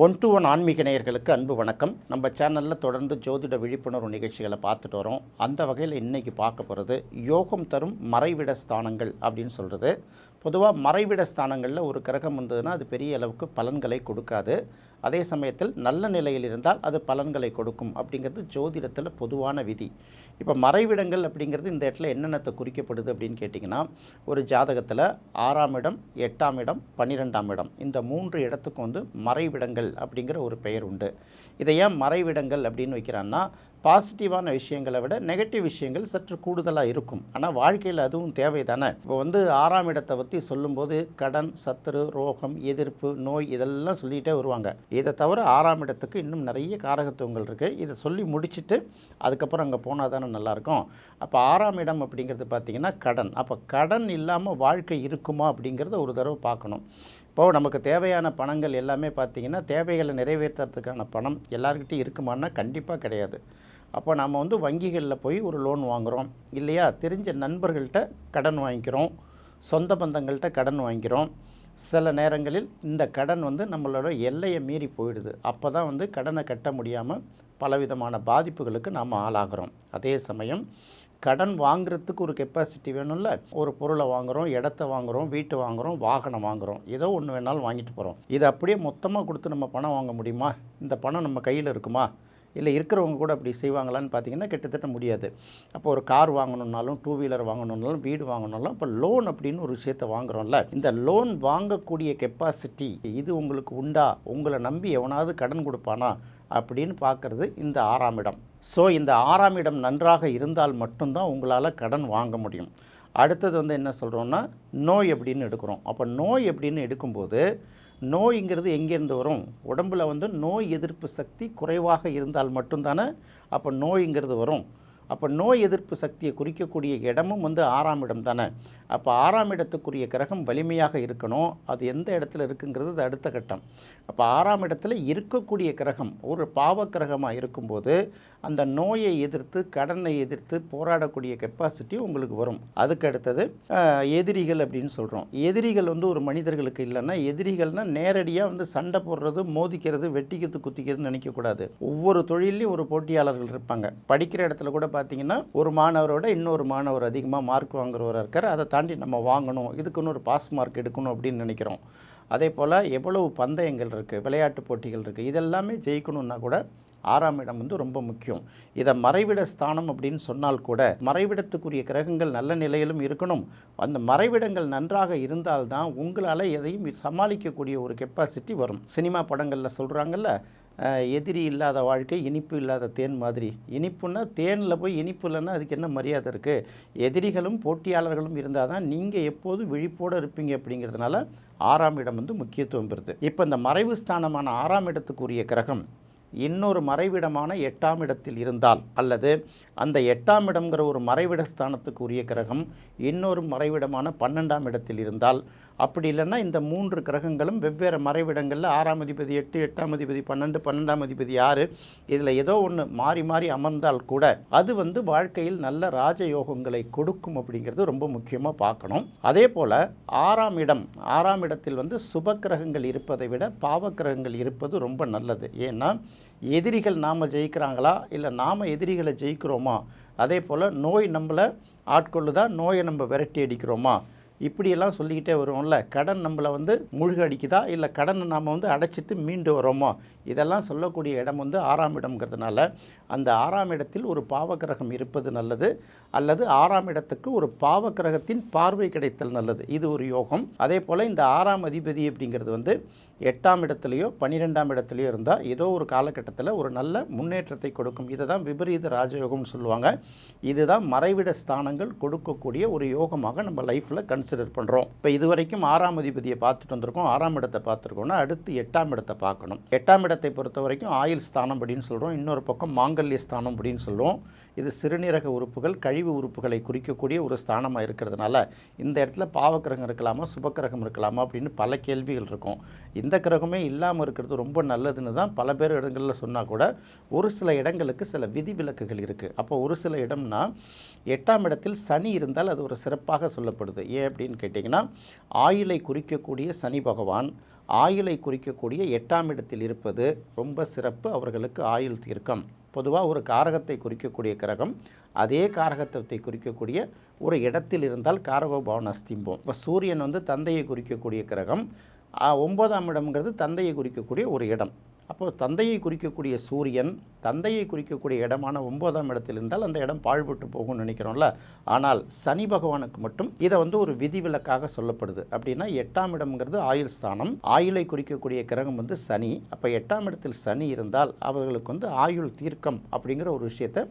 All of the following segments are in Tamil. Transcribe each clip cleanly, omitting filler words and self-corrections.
ஒன் டு ஒன் ஆன்மீக நேயர்களுக்கு அன்பு வணக்கம். நம்ம சேனலில் தொடர்ந்து ஜோதிட விழிப்புணர்வு நிகழ்ச்சிகளை பார்த்துட்டு வரோம். அந்த வகையில் இன்றைக்கி பார்க்க போகிறது யோகம் தரும் மறைவிட ஸ்தானங்கள் அப்படின்னு சொல்கிறது. பொதுவாக மறைவிட ஸ்தானங்களில் ஒரு கிரகம் வந்ததுன்னா அது பெரிய அளவுக்கு பலன்களை கொடுக்காது. அதே சமயத்தில் நல்ல நிலையில் இருந்தால் அது பலன்களை கொடுக்கும் அப்படிங்கிறது ஜோதிடத்தில் பொதுவான விதி. இப்போ மறைவிடங்கள் அப்படிங்கிறது இந்த இடத்துல என்னென்னத்தை குறிக்கப்படுது அப்படின்னு கேட்டிங்கன்னா, ஒரு ஜாதகத்தில் 6ஆம் இடம், 8ஆம் இடம், 12ஆம் இடம் இந்த 3 இடத்துக்கும் மறைவிடங்கள் அப்படிங்கிற ஒரு பெயர் உண்டு. இதை ஏன் மறைவிடங்கள் அப்படின்னு வைக்கிறான்னா, பாசிட்டிவான விஷயங்களை விட நெகட்டிவ் விஷயங்கள் சற்று கூடுதலாக இருக்கும். ஆனால் வாழ்க்கையில் அதுவும் தேவை தானே. இப்போ 6ஆம் இடத்தை பற்றி சொல்லும்போது கடன், சத்துரு, ரோகம், எதிர்ப்பு, நோய் இதெல்லாம் சொல்லிகிட்டே வருவாங்க. இதை தவிர 6ஆம் இடத்துக்கு இன்னும் நிறைய காரகத்துவங்கள் இருக்குது. இதை சொல்லி முடிச்சுட்டு அதுக்கப்புறம் அங்கே போனால் தானே நல்லாயிருக்கும். அப்போ 6ஆம் இடம் அப்படிங்கிறது பார்த்திங்கன்னா கடன். அப்போ கடன் இல்லாமல் வாழ்க்கை இருக்குமா அப்படிங்கிறத ஒரு தடவை பார்க்கணும். இப்போது நமக்கு தேவையான பணங்கள் எல்லாமே பார்த்திங்கன்னா தேவைகளை நிறைவேற்றுறதுக்கான பணம் எல்லாருக்கிட்டையும் இருக்குமான்னா கண்டிப்பாக கிடையாது. அப்போ நம்ம வங்கிகளில் போய் ஒரு லோன் வாங்குகிறோம் இல்லையா, தெரிஞ்ச நண்பர்கள்ட்ட கடன் வாங்கிக்கிறோம், சொந்த பந்தங்கள்கிட்ட கடன் வாங்கிக்கிறோம். சில நேரங்களில் இந்த கடன் நம்மளோட எல்லையை மீறி போயிடுது. அப்போ தான் கடனை கட்ட முடியாமல் பலவிதமான பாதிப்புகளுக்கு நாம் ஆளாகிறோம். அதே சமயம் கடன் வாங்குறதுக்கு ஒரு கெப்பாசிட்டி வேணும்ல. ஒரு பொருளை வாங்குகிறோம், இடத்த வாங்குகிறோம், வீட்டு வாங்குகிறோம், வாகனம் வாங்குகிறோம், ஏதோ ஒன்று வேணாலும் வாங்கிட்டு போகிறோம். இதை அப்படியே மொத்தமாக கொடுத்து நம்ம பணம் வாங்க முடியுமா? இந்த பணம் நம்ம கையில் இருக்குமா? இல்லை இருக்கிறவங்க கூட அப்படி செய்வாங்களான்னு பார்த்தீங்கன்னா கிட்டத்தட்ட முடியாது. அப்போ ஒரு கார் வாங்கணுன்னாலும், 2 வீலர் வாங்கணுன்னாலும், வீடு வாங்கணுன்னாலும் இப்போ லோன் அப்படின்னு ஒரு விஷயத்தை வாங்குகிறோம்ல. இந்த லோன் வாங்கக்கூடிய கெப்பாசிட்டி இது உங்களுக்கு உண்டா? உங்களை நம்பி எவனாவது கடன் கொடுப்பானா அப்படின்னு பார்க்குறது இந்த 6ஆம் இடம். ஸோ இந்த 6ஆம் இடம் நன்றாக இருந்தால் மட்டும்தான் உங்களால் கடன் வாங்க முடியும். அடுத்தது என்ன சொல்கிறோன்னா, நோய் அப்படின்னு எடுக்கிறோம். அப்போ நோய் அப்படின்னு எடுக்கும்போது நோய்ங்கிறது எங்கேருந்து வரும்? உடம்பில் நோய் எதிர்ப்பு சக்தி குறைவாக இருந்தால் மட்டும்தானே அப்போ நோய்ங்கிறது வரும். அப்போ நோய் எதிர்ப்பு சக்தியை குறிக்கக்கூடிய இடமும் 6ஆம் இடம் தானே. அப்போ 6ஆம் இடத்துக்குரிய கிரகம் வலிமையாக இருக்கணும். அது எந்த இடத்துல இருக்குங்கிறது அது அடுத்த கட்டம். அப்போ 6ஆம் இடத்துல இருக்கக்கூடிய கிரகம் ஒரு பாவ கிரகமாக இருக்கும்போது அந்த நோயை எதிர்த்து, கடனை எதிர்த்து போராடக்கூடிய கெப்பாசிட்டி உங்களுக்கு வரும். அதுக்கு அடுத்தது எதிரிகள் அப்படின்னு சொல்கிறோம். எதிரிகள் ஒரு மனிதர்களுக்கு இல்லைன்னா, எதிரிகள்னால் நேரடியாக சண்டை போடுறது, மோதிக்கிறது, வெட்டிக்கிறது, குத்திக்கிறதுன்னு நினைக்கக்கூடாது. ஒவ்வொரு தொழிலையும் ஒரு போட்டியாளர்கள் இருப்பாங்க. படிக்கிற இடத்துல கூட பார்த்தீங்கன்னா ஒரு மாணவரோட இன்னொரு மாணவர் அதிகமாக மார்க் வாங்குறவராக இருக்கார். அதை தாண்டி நம்ம வாங்கணும், இதுக்குன்னு ஒரு பாஸ் மார்க் எடுக்கணும் அப்படின்னு நினைக்கிறோம். அதே போல் எவ்வளவு பந்தயங்கள் இருக்குது, விளையாட்டு போட்டிகள் இருக்குது, இதெல்லாமே ஜெயிக்கணுன்னா கூட 6ஆம் இடம் ரொம்ப முக்கியம். இதை மறைவிட ஸ்தானம் அப்படின்னு சொன்னால் கூட மறைவிடத்துக்குரிய கிரகங்கள் நல்ல நிலையிலும் இருக்கணும். அந்த மறைவிடங்கள் நன்றாக இருந்தால்தான் உங்களால் எதையும் சமாளிக்கக்கூடிய ஒரு கெப்பாசிட்டி வரும். சினிமா படங்களில் சொல்கிறாங்கல்ல, எதிரி இல்லாத வாழ்க்கை இனிப்பு இல்லாத தேன் மாதிரி. இனிப்புன்னா தேனில் போய் இனிப்பு இல்லைன்னா அதுக்கு என்ன மரியாதை இருக்குது? எதிரிகளும் போட்டியாளர்களும் இருந்தால் தான் நீங்கள் எப்போதும் விழிப்போடு இருப்பீங்க. அப்படிங்கிறதுனால 6ஆம் இடம் முக்கியத்துவம் பெறுது. இப்போ இந்த மறைவு ஸ்தானமான 6ஆம் இடத்துக்குரிய கிரகம் இன்னொரு மறைவிடமான 8ஆம் இடத்தில் இருந்தால், அல்லது அந்த 8ஆம் இடம்ங்கிற ஒரு மறைவிட ஸ்தானத்துக்கு உரிய கிரகம் இன்னொரு மறைவிடமான 12ஆம் இடத்தில் இருந்தால், அப்படி இல்லைன்னா இந்த 3 கிரகங்களும் வெவ்வேறு மறைவிடங்களில் 6ஆம் அதிபதி 8, 8ஆம் அதிபதி 12, 12ஆம் அதிபதி 6 இதில் ஏதோ ஒன்று மாறி மாறி அமர்ந்தால் கூட அது வாழ்க்கையில் நல்ல ராஜயோகங்களை கொடுக்கும். அப்படிங்கிறது ரொம்ப முக்கியமாக பார்க்கணும். அதே போல் 6ஆம் இடம், 6ஆம் இடத்தில் சுப கிரகங்கள் இருப்பதை விட பாவ கிரகங்கள் இருப்பது ரொம்ப நல்லது. ஏன்னா எதிரிகள் நாம் ஜெயிக்கிறாங்களா இல்லை நாம் எதிரிகளை ஜெயிக்கிறோமா? அதே போல் நோய் நம்மளை ஆட்கொள்ளுதா, நோயை நம்ம விரட்டி அடிக்கிறோமா? இப்படியெல்லாம் சொல்லிக்கிட்டே வருவோம்ல. கடன் நம்மளை மூழ்க அடிக்குதா இல்லை கடனை நாம் அடைச்சிட்டு மீண்டு வரோமா? இதெல்லாம் சொல்லக்கூடிய இடம் 6ஆம் இடம்ங்கிறதுனால அந்த 6ஆம் இடத்தில் ஒரு பாவக்கிரகம் இருப்பது நல்லது, அல்லது 6ஆம் இடத்துக்கு ஒரு பாவக்கிரகத்தின் பார்வை கிடைத்தல் நல்லது. இது ஒரு யோகம். அதே போல் இந்த 6ஆம் அதிபதி அப்படிங்கிறது 8ஆம் இடத்துலையோ 12ஆம் இடத்துலையோ இருந்தால் ஏதோ ஒரு காலகட்டத்தில் ஒரு நல்ல முன்னேற்றத்தை கொடுக்கும். இதை தான் விபரீத ராஜயோகம்னு சொல்லுவாங்க. இதுதான் மறைவிட ஸ்தானங்கள் கொடுக்கக்கூடிய ஒரு யோகமாக நம்ம லைஃப்பில் கன்சிடர் பண்ணுறோம். இப்போ இதுவரைக்கும் 6ஆம் அதிபதியை பார்த்துட்டு வந்திருக்கோம், 6ஆம் இடத்தை பார்த்துருக்கோம்னா அடுத்து 8ஆம் இடத்தை பார்க்கணும். 8ஆம் இடத்தை பொறுத்த வரைக்கும் ஆயுள் ஸ்தானம் அப்படின்னு சொல்கிறோம். இன்னொரு பக்கம் மாங்கல்ய ஸ்தானம் அப்படின்னு சொல்லுவோம். இது சிறுநீரக உறுப்புகள், கழிவு உறுப்புகளை குறிக்கக்கூடிய ஒரு ஸ்தானமாக இருக்கிறதுனால இந்த இடத்துல பாவக்கிரகம் இருக்கலாமா, சுபக்கிரகம் இருக்கலாமா அப்படின்னு பல கேள்விகள் இருக்கும். இந்த கிரகமே இல்லாமல் இருக்கிறது ரொம்ப நல்லதுன்னு தான் பல பேர் இடங்களில் சொன்னால் கூட ஒரு சில இடங்களுக்கு சில விதிவிலக்குகள் இருக்குது. அப்போ ஒரு சில இடம்னா 8ஆம் இடத்தில் சனி இருந்தால் அது ஒரு சிறப்பாக சொல்லப்படுது. ஏன் அப்படின்னு கேட்டிங்கன்னா, ஆயுளை குறிக்கக்கூடிய சனி பகவான் ஆயுளை குறிக்கக்கூடிய 8ஆம் இடத்தில் இருப்பது ரொம்ப சிறப்பு. அவர்களுக்கு ஆயுள் தீர்க்கம். பொதுவாக ஒரு காரகத்தை குறிக்கக்கூடிய கிரகம் அதே காரகத்தை குறிக்கக்கூடிய ஒரு இடத்தில் இருந்தால் காரகோபவன் அஸ்திம்போம். இப்போ சூரியன் வந்து தந்தையை குறிக்கக்கூடிய கிரகம், 9ஆம் இடம்ங்கிறது தந்தையை குறிக்கக்கூடிய ஒரு இடம். அப்போது தந்தையை குறிக்கக்கூடிய சூரியன் தந்தையை குறிக்கக்கூடிய இடமான 9ஆம் இடத்தில் இருந்தால் அந்த இடம் பாழ்பட்டு போகும்னு நினைக்கிறோம்ல. ஆனால் சனி பகவானுக்கு மட்டும் இதை வந்து ஒரு விதிவிலக்காக சொல்லப்படுது. அப்படின்னா 8ஆம் இடம்ங்கிறது ஆயுள் ஸ்தானம், ஆயுளை குறிக்கக்கூடிய கிரகம் வந்து சனி. அப்போ 8ஆம் இடத்தில் சனி இருந்தால் அவர்களுக்கு வந்து ஆயுள் தீர்க்கம் அப்படிங்கிற ஒரு விஷயத்தை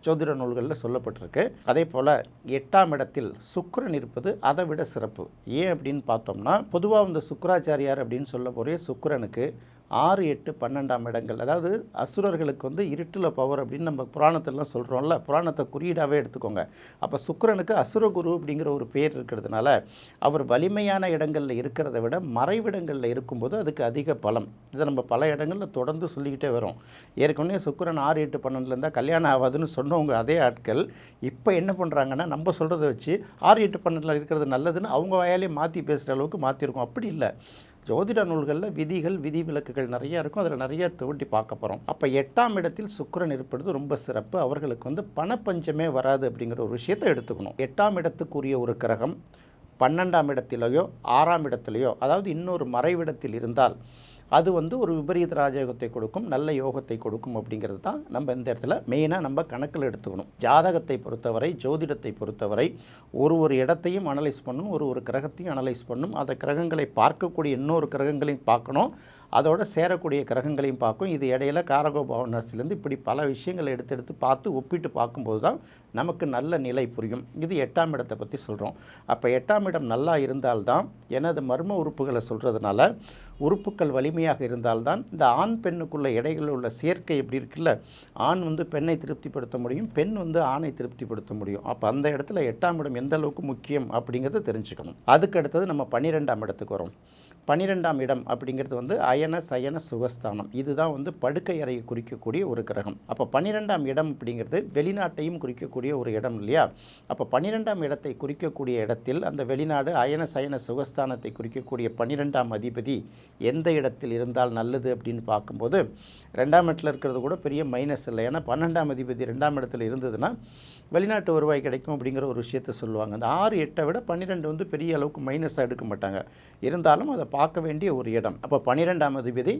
ஜோதிட நூல்களில் சொல்லப்பட்டிருக்கு. அதே போல் 8ஆம் இடத்தில் சுக்கிரன் இருப்பது அதை விட சிறப்பு. ஏன் அப்படின்னு பார்த்தோம்னா, பொதுவாக இந்த சுக்கிராச்சாரியார் அப்படின்னு சொல்ல போகிற சுக்கிரனுக்கு 6, 8, 12ஆம் இடங்கள், அதாவது அசுரர்களுக்கு வந்து இருட்டில் பவர் அப்படின்னு நம்ம புராணத்திலாம் சொல்கிறோம்ல, புராணத்தை குறியீடாகவே எடுத்துக்கோங்க. அப்போ சுக்கிரனுக்கு அசுரகுரு அப்படிங்கிற ஒரு பேர் இருக்கிறதுனால அவர் வலிமையான இடங்களில் இருக்கிறத விட மறைவிடங்களில் இருக்கும்போது அதுக்கு அதிக பலம். இதை நம்ம பல இடங்களில் தொடர்ந்து சொல்லிக்கிட்டே வரோம். ஏற்கனவே சுக்கிரன் 6, 8, 12 இருந்தால் கல்யாணம் ஆகாதுன்னு சொன்னவங்க அதே ஆட்கள் இப்போ என்ன பண்ணுறாங்கன்னா, நம்ம சொல்கிறத வச்சு 6, 8, 12 இருக்கிறது நல்லதுன்னு அவங்க வாயாலே மாற்றி பேசுகிற அளவுக்கு மாற்றிருக்கோம். அப்படி இல்லை. ஜோதிட நூல்களில் விதிகள் விதிவிலக்குகள் நிறையா இருக்கும். அதில் நிறைய தோண்டி பார்க்க போகிறோம். அப்போ 8ஆம் இடத்தில் சுக்கிரன் இருப்பது ரொம்ப சிறப்பு. அவர்களுக்கு வந்து பணப்பஞ்சமே வராது அப்படிங்கிற ஒரு விஷயத்தை எடுத்துக்கணும். 8ஆம் இடத்துக்குரிய ஒரு கிரகம் 12ஆம் இடத்திலேயோ 6ஆம் இடத்திலேயோ, அதாவது இன்னொரு மறைவிடத்தில் இருந்தால் அது வந்து ஒரு விபரீத ராஜயோகத்தை கொடுக்கும், நல்ல யோகத்தை கொடுக்கும் அப்படிங்கிறது தான் நம்ம இந்த இடத்துல மெயினாக நம்ம கணக்கில் எடுத்துக்கணும். ஜாதகத்தை பொறுத்தவரை, ஜோதிடத்தை பொறுத்தவரை ஒரு இடத்தையும் அனலைஸ் பண்ணணும், ஒரு கிரகத்தையும் அனலைஸ் பண்ணணும். அந்த கிரகங்களை பார்க்கக்கூடிய இன்னொரு கிரகங்களையும் பார்க்கணும், அதோட சேரக்கூடிய கிரகங்களையும் பார்க்கும். இது இடையில காரகோபவனஸ்லேருந்து இப்படி பல விஷயங்களை எடுத்து பார்த்து ஒப்பிட்டு பார்க்கும்போது தான் நமக்கு நல்ல நிலை புரியும். இது 8ஆம் இடத்தை பற்றி சொல்கிறோம். அப்போ 8ஆம் இடம் நல்லா இருந்தால்தான், எனது மர்ம உறுப்புகளை சொல்கிறதுனால உறுப்புகள் வலிமையாக இருந்தால்தான் இந்த ஆண் பெண்ணுக்குள்ள இடைகளில் உள்ள சேர்க்கை எப்படி இருக்குல்ல, ஆண் வந்து பெண்ணை திருப்திப்படுத்த முடியும், பெண் வந்து ஆணை திருப்திப்படுத்த முடியும். அப்போ அந்த இடத்துல 8ஆம் இடம் எந்த அளவுக்கு முக்கியம் அப்படிங்கிறத தெரிஞ்சுக்கணும். அதுக்கு அடுத்தது நம்ம 12ஆம் இடத்துக்கு வரோம். 12ஆம் இடம் அப்படிங்கிறது வந்து அயன சயன சுகஸ்தானம். இதுதான் வந்து படுக்கை அறையை குறிக்கக்கூடிய ஒரு கிரகம். அப்போ 12ஆம் இடம் அப்படிங்கிறது வெளிநாட்டையும் குறிக்கக்கூடிய ஒரு இடம் இல்லையா. அப்போ 12ஆம் இடத்தை குறிக்கக்கூடிய இடத்தில் அந்த வெளிநாடு அயன சயன சுகஸ்தானத்தை குறிக்கக்கூடிய 12ஆம் அதிபதி எந்த இடத்தில் இருந்தால் நல்லது அப்படின்னு பார்க்கும்போது 2ஆம் இடத்துல இருக்கிறது கூட பெரிய மைனஸ் இல்லை. ஏன்னா 12ஆம் அதிபதி 2ஆம் இடத்துல இருந்ததுன்னா வெளிநாட்டு வருவாய் கிடைக்கும் அப்படிங்கிற ஒரு விஷயத்தை சொல்லுவாங்க. அந்த 6, 8 விட 12 வந்து பெரிய அளவுக்கு மைனஸாக எடுக்க மாட்டாங்க. இருந்தாலும் அதை பார்க்க வேண்டிய ஒரு இடம். அப்போ 12ஆம் அதிபதி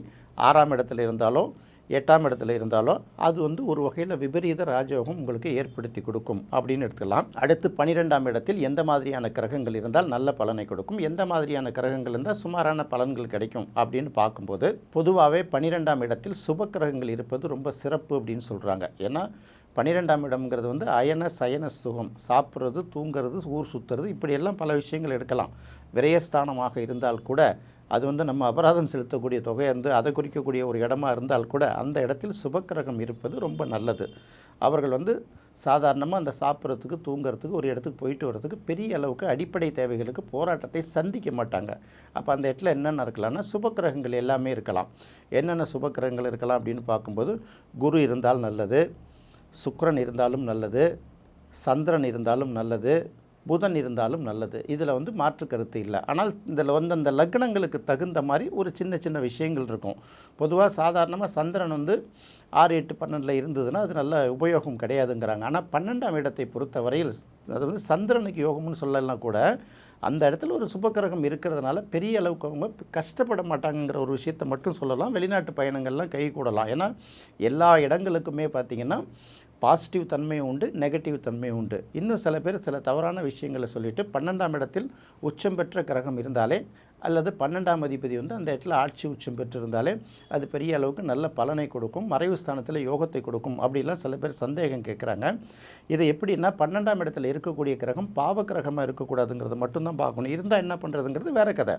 6ஆம் இடத்துல இருந்தாலோ 8ஆம் இடத்துல இருந்தாலோ அது வந்து ஒரு வகையில் விபரீத ராஜயோகம் உங்களுக்கு ஏற்படுத்தி கொடுக்கும் அப்படின்னு எடுத்துக்கலாம். அடுத்து 12ஆம் இடத்தில் எந்த மாதிரியான கிரகங்கள் இருந்தால் நல்ல பலனை கொடுக்கும், எந்த மாதிரியான கிரகங்கள் இருந்தால் சுமாரான பலன்கள் கிடைக்கும் அப்படின்னு பார்க்கும்போது பொதுவாகவே 12ஆம் இடத்தில் சுப கிரகங்கள் இருப்பது ரொம்ப சிறப்பு அப்படின்னு சொல்கிறாங்க. ஏன்னா 12ஆம் இடம்ங்கிறது வந்து அயன சயன சுகம், சாப்பிட்றது, தூங்கிறது, ஊர் சுற்றுறது, இப்படியெல்லாம் பல விஷயங்கள் எடுக்கலாம். விரயஸ்தானமாக இருந்தால் கூட அது வந்து நம்ம அபராதம் செலுத்தக்கூடிய தொகை வந்து அதை குறிக்கக்கூடிய ஒரு இடமா இருந்தால் கூட அந்த இடத்தில் சுபக்கிரகம் இருப்பது ரொம்ப நல்லது. அவர்கள் வந்து சாதாரணமாக அந்த சாப்பிட்றதுக்கு, தூங்கிறதுக்கு, ஒரு இடத்துக்கு போயிட்டு வர்றதுக்கு பெரிய அளவுக்கு அடிப்படை தேவைகளுக்கு போராட்டத்தை சந்திக்க மாட்டாங்க. அப்போ அந்த இடத்துல என்னென்ன இருக்கலாம்னா சுபக்கிரகங்கள் எல்லாமே இருக்கலாம். என்னென்ன சுபக்கிரகங்கள் இருக்கலாம் அப்படின்னு பார்க்கும்போது குரு இருந்தால் நல்லது, சுக்கிரன் இருந்தாலும் நல்லது, சந்திரன் இருந்தாலும் நல்லது, புதன் இருந்தாலும் நல்லது. இதில் வந்து மாற்று கருத்து இல்லை. ஆனால் இதில் வந்து அந்த லக்னங்களுக்கு தகுந்த மாதிரி ஒரு சின்ன சின்ன விஷயங்கள் இருக்கும். பொதுவாக சாதாரணமாக சந்திரன் வந்து 6, 8, 12 இருந்ததுன்னா அது நல்ல உபயோகம் கிடையாதுங்கிறாங்க. ஆனால் 12ஆம் இடத்தை பொறுத்தவரையில் அது வந்து சந்திரனுக்கு யோகம்னு சொல்லலாம் கூட அந்த இடத்துல ஒரு சுபக்கிரகம் இருக்கிறதுனால பெரிய அளவுக்கு அவங்க கஷ்டப்பட மாட்டாங்கிற ஒரு விஷயத்தை மட்டும் சொல்லலாம். வெளிநாட்டு பயணங்கள்லாம் கை கூடலாம். ஏன்னா எல்லா இடங்களுக்குமே பார்த்திங்கன்னா பாசிட்டிவ் தன்மையும் உண்டு, நெகட்டிவ் தன்மையும் உண்டு. இன்னும் சில பேர் சில தவறான விஷயங்களை சொல்லிவிட்டு 12ஆம் இடத்தில் உச்சம் பெற்ற கிரகம் இருந்தாலே அல்லது 12ஆம் அதிபதி வந்து அந்த இடத்துல ஆட்சி உச்சம் பெற்றிருந்தாலே அது பெரிய அளவுக்கு நல்ல பலனை கொடுக்கும், மறைவு ஸ்தானத்தில் யோகத்தை கொடுக்கும் அப்படிலாம் சில பேர் சந்தேகம் கேட்குறாங்க. இது எப்படின்னா 12ஆம் இடத்துல இருக்கக்கூடிய கிரகம் பாவ கிரகமாக இருக்கக்கூடாதுங்கிறது மட்டும்தான் பார்க்கணும். இருந்தால் என்ன பண்ணுறதுங்கிறது வேறு கதை.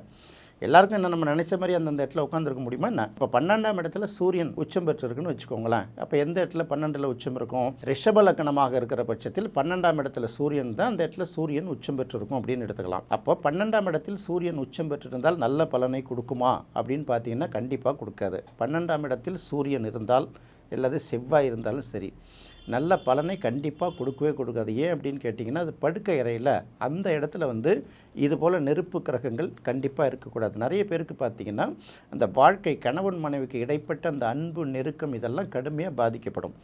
எல்லாருக்கும் என்ன நம்ம நினச்ச மாதிரி அந்தந்த இடத்துல உட்காந்துருக்க முடியுமா என்ன? இப்போ 12ஆம் இடத்துல சூரியன் உச்சம் பெற்றிருக்குன்னு வச்சுக்கோங்களேன். அப்போ எந்த இடத்துல 12ல் உச்சம் இருக்கும்? ரிஷப லக்னமாக இருக்கிற பட்சத்தில் 12ஆம் இடத்துல சூரியன் தான் அந்த இடத்துல சூரியன் உச்சம் பெற்றிருக்கும் அப்படின்னு எடுத்துக்கலாம். அப்போ 12ஆம் இடத்தில் சூரியன் உச்சம் பெற்றிருந்தால் நல்ல பலனை கொடுக்குமா அப்படின்னு பார்த்தீங்கன்னா கண்டிப்பாக கொடுக்காது. 12ஆம் இடத்தில் சூரியன் இருந்தால் அல்லது செவ்வாய் இருந்தாலும் சரி, நல்ல பலனை கண்டிப்பாக கொடுக்கவே கொடுக்காது. ஏன் அப்படின்னு கேட்டிங்கன்னா, அது படுக்கை அறையில் அந்த இடத்துல வந்து இது போல் நெருப்பு கிரகங்கள் கண்டிப்பாக இருக்கக்கூடாது. நிறைய பேருக்கு பார்த்திங்கன்னா அந்த வாழ்க்கை கணவன் மனைவிக்கு இடைப்பட்ட அந்த அன்பு நெருக்கம் இதெல்லாம் கடுமையாக பாதிக்கப்படும்.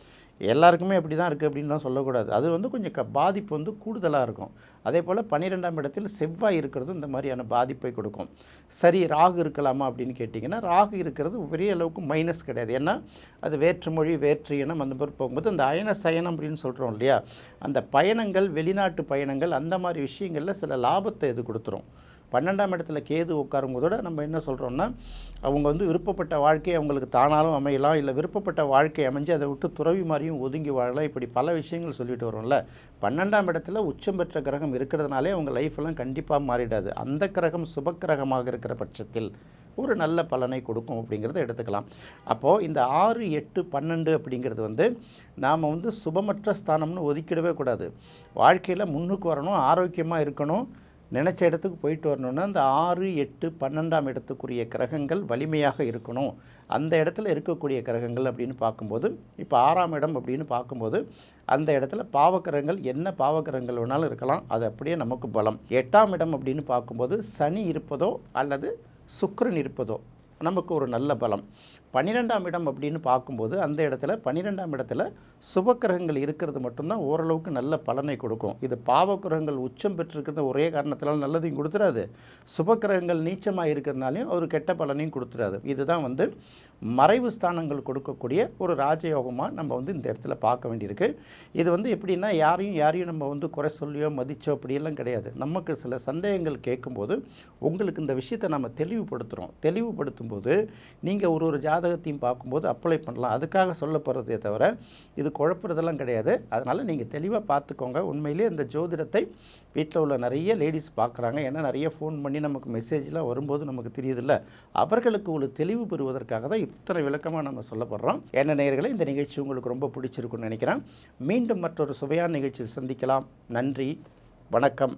எல்லாருக்குமே அப்படி தான் இருக்குது அப்படின்னு தான் சொல்லக்கூடாது. அது வந்து கொஞ்சம் பாதிப்பு வந்து கூடுதலாக இருக்கும். அதே போல் 12ஆம் இடத்தில் செவ்வாய் இருக்கிறது இந்த மாதிரியான பாதிப்பை கொடுக்கும். சரி, ராகு இருக்கலாமா அப்படின்னு கேட்டிங்கன்னா, ராகு இருக்கிறது பெரிய அளவுக்கு மைனஸ் கிடையாது. ஏன்னா அது வேற்றுமொழி வேற்று இனம் அந்த மாதிரி போகும்போது அந்த அயன சயனம் அப்படின்னு சொல்கிறோம் இல்லையா, அந்த பயணங்கள் வெளிநாட்டு பயணங்கள் அந்த மாதிரி விஷயங்களில் சில லாபத்தை இது கொடுத்துரும். 12ஆம் இடத்துல கேது உட்காரும்போதோட நம்ம என்ன சொல்கிறோம்னா, அவங்க வந்து விருப்பப்பட்ட வாழ்க்கை அவங்களுக்கு தானாலும் அமையலாம், இல்லை விருப்பப்பட்ட வாழ்க்கை அமைஞ்சு அதை விட்டு துறவி மாதிரியும் ஒதுங்கி வாழலாம். இப்படி பல விஷயங்கள் சொல்லிட்டு வரோம்ல. 12ஆம் இடத்துல உச்சம் பெற்ற கிரகம் இருக்கிறதுனாலே அவங்க லைஃப்பெல்லாம் கண்டிப்பாக மாறிடாது. அந்த கிரகம் சுப கிரகமாக இருக்கிற பட்சத்தில் ஒரு நல்ல பலனை கொடுக்கும் அப்படிங்கிறத எடுத்துக்கலாம். அப்போது இந்த 6, 8, 12 அப்படிங்கிறது வந்து நாம் வந்து சுபமற்ற ஸ்தானம்னு ஒதுக்கிடவே கூடாது. வாழ்க்கையில் முன்னுக்கு வரணும், ஆரோக்கியமாக இருக்கணும், நினச்ச இடத்துக்கு போயிட்டு வரணுன்னா அந்த 6, 8, 12ஆம் இடத்துக்குரிய கிரகங்கள் வலிமையாக இருக்கணும். அந்த இடத்துல இருக்கக்கூடிய கிரகங்கள் அப்படின்னு பார்க்கும்போது, இப்போ 6ஆம் இடம் அப்படின்னு பார்க்கும்போது அந்த இடத்துல பாவக்கிரகங்கள் என்ன பாவக்கிரகங்கள் வேணாலும் இருக்கலாம், அது அப்படியே நமக்கு பலம். 8ஆம் இடம் அப்படின்னு பார்க்கும்போது சனி இருப்பதோ அல்லது சுக்கிரன் இருப்பதோ நமக்கு ஒரு நல்ல பலம். 12ஆம் இடம் அப்படின்னு பார்க்கும்போது அந்த இடத்துல 12ஆம் இடத்துல சுபக்கிரகங்கள் இருக்கிறது மட்டும்தான் ஓரளவுக்கு நல்ல பலனை கொடுக்கும். இது பாவக்கிரகங்கள் உச்சம் பெற்றிருக்கிறது ஒரே காரணத்தினால நல்லதையும் கொடுத்துடாது, சுபக்கிரகங்கள் நீச்சமாக இருக்கிறதுனாலையும் ஒரு கெட்ட பலனையும் கொடுத்துடாது. இதுதான் வந்து மறைவு ஸ்தானங்கள் கொடுக்கக்கூடிய ஒரு ராஜயோகமாக நம்ம வந்து இந்த இடத்துல பார்க்க வேண்டியிருக்கு. இது வந்து எப்படின்னா யாரையும் நம்ம வந்து குறை சொல்லியோ மதிச்சோ அப்படியெல்லாம் கிடையாது. நமக்கு சில சந்தேகங்கள் கேட்கும்போது உங்களுக்கு இந்த விஷயத்தை நம்ம தெளிவுபடுத்தும் போது நீங்கள் ஒரு ஜாதகத்தையும் பார்க்கும்போது அப்ளை பண்ணலாம். அதுக்காக சொல்லப்படுறதே தவிர இது குழப்பறதெல்லாம் கிடையாது. அதனால் நீங்கள் தெளிவாக பார்த்துக்கோங்க. உண்மையிலே இந்த ஜோதிடத்தை வீட்டில் உள்ள நிறைய லேடிஸ் பார்க்குறாங்க. ஏன்னா நிறைய ஃபோன் பண்ணி நமக்கு மெசேஜ்லாம் வரும்போது நமக்கு தெரியுதில்ல, அவர்களுக்கு ஒரு தெளிவு பெறுவதற்காக தான் இத்தனை விளக்கமாக நம்ம சொல்லப்படுறோம். என்ன நேயர்களே, இந்த நிகழ்ச்சி உங்களுக்கு ரொம்ப பிடிச்சிருக்குன்னு நினைக்கிறேன். மீண்டும் மற்றொரு சுவையான நிகழ்ச்சியில் சந்திக்கலாம். நன்றி, வணக்கம்.